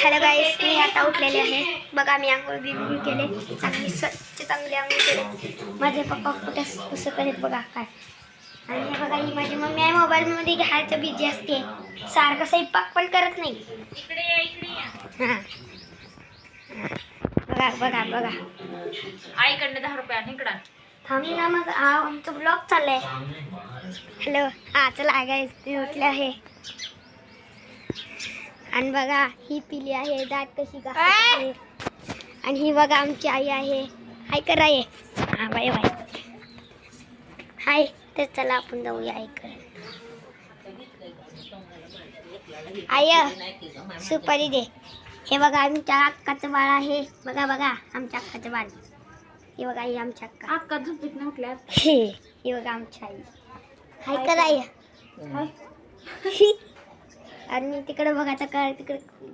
Hello गाईस, मी आता उठलेले आहे. बघा मी आंघोळ बिंघोळ केले, चांगली स्वच्छ चांगली आंघोळ केले. माझे पप्पा कुठे कसं करत बघा काय. आणि हे बघा ही माझी मम्मी आहे, मोबाईलमध्ये घ्यायचं बिझी असते, सारखं स्वयंपाक पण करत नाही. हां बघा बघा बघा आईकडनं 10 रुपये आणि इकडं थांब ना मग. आमचं ब्लॉग चाललाय. हॅलो हां चला गाईस, मी उठले आहे. आणि बघा ही पिली आहे, दाट कशी घासत आहे. आणि ही बघा आमची आई आहे. हाय करा ये. हां बाय बाय हाय. तर चला आपण जाऊया आईकडे. आय सुपारी दे. हे बघा आमच्या अक्काचं बाळ आहे. बघा बघा आमच्या अक्काचं बाळ. हे बघा ही आमच्या अक्का. अक्का झोपेत न उठल्या. हे बघा आमची आई. हाय करा ये. आणि तिकडे बघा तर तिकडे